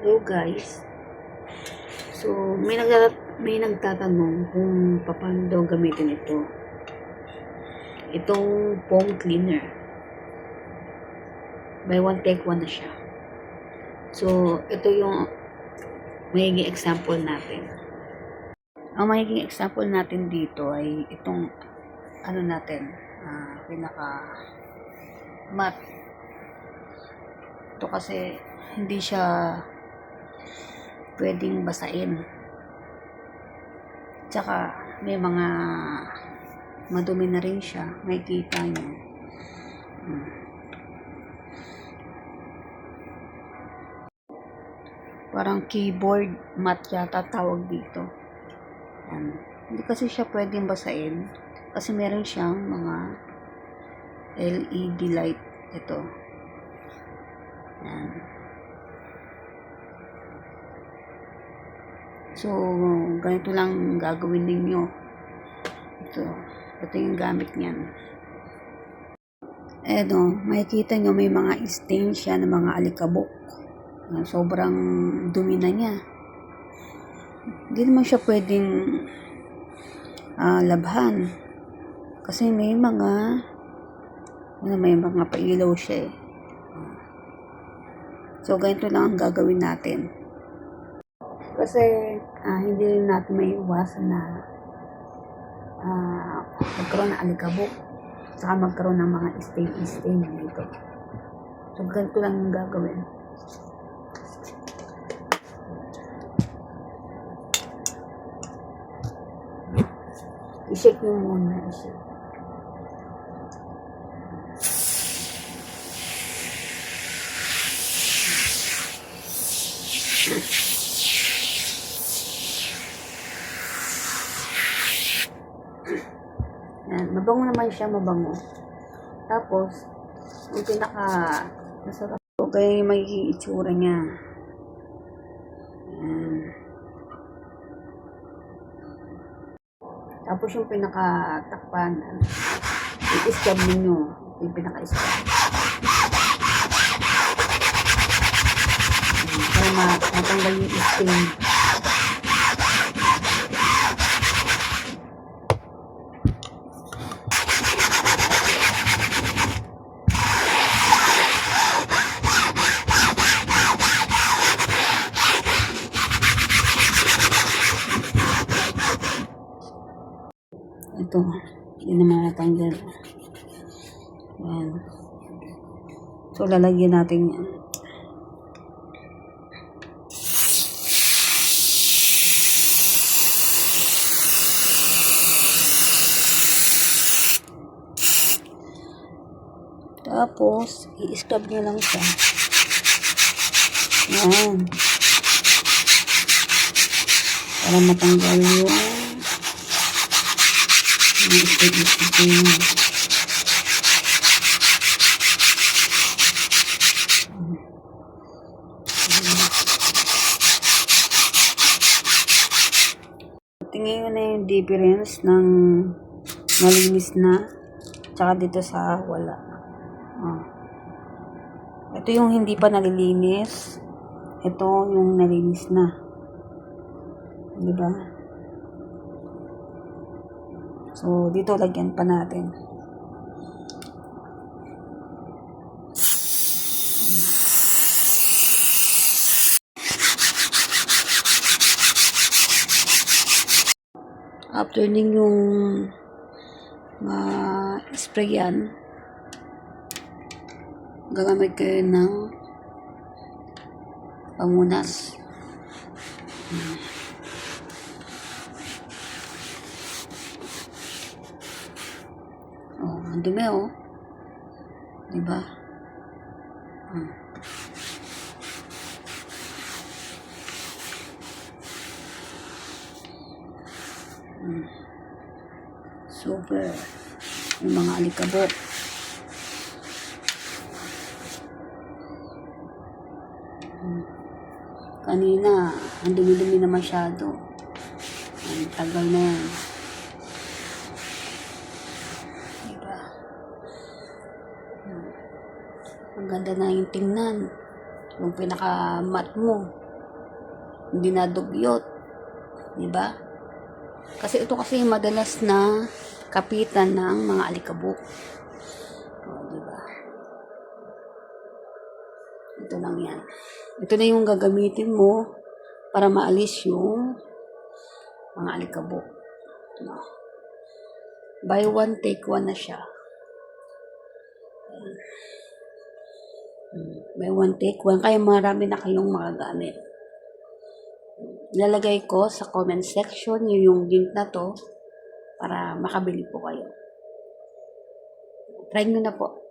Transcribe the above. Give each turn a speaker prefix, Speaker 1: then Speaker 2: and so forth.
Speaker 1: Hello guys. So, may nagtatanong kung paano daw gamitin ito. Itong foam cleaner. Buy one take one na siya. So, ito yung magiging example natin. Ang magiging example natin dito ay itong pinaka mat. Ito kasi hindi siya pwedeng basain. Tsaka may mga madumi na rin siya. May kita nyo. Parang keyboard mat yata tawag dito. Yan. Hindi kasi siya pwedeng basain. Kasi meron siyang mga LED light. Ito. Yan. So, ganito lang gagawin ninyo. Ito yung gamit niyan. Eto, makikita nyo may mga stain siya ng mga alikabok. Sobrang dumi na niya. Hindi naman siya pwedeng labhan. Kasi may mga pailaw siya eh. So, ganito lang ang gagawin natin. Kasi hindi rin natin may iwasan na magkaroon ng alikabok saka magkaroon ng mga stain dito. So ganito lang yung gagawin. I-shake nyo muna. Yan, mabango naman siya, mabango. Tapos, yung masarap. Okay, magiging itsura niya. Yan. Tapos yung pinakatakpan, i-scab ninyo. Yung pinaka-scab. Para matanggal yung stain. Ito, hindi naman natanggal. Ayan. So, lalagyan natin yan. Tapos, i-scrub nyo lang siya. Ayan. Para matanggal yung tingin nyo na yung difference ng malinis na tsaka dito sa wala. Ito yung hindi pa nalilinis, ito yung nalinis na, diba? So, dito lagyan pa natin. After ninyong ma-spray yan, gagamit kayo ng pamunas. Ang dumi oh. Diba? Super. Yung mga alikabok. Kanina, ang dumi-dumi na masyado. Ang tagal na yan. Ang ganda na yung tingnan. Yung pinaka-mat mo. Hindi nadugyot. Diba? Kasi ito kasi yung madalas na kapitan ng mga alikabok. Diba? Ito lang yan. Ito na yung gagamitin mo para maalis yung mga alikabok. No. Buy one, take one na siya. Buy one, take one. Kaya marami na kayong magagamit. Lalagay ko sa comment section yung link na to para makabili po kayo. Try nyo na po.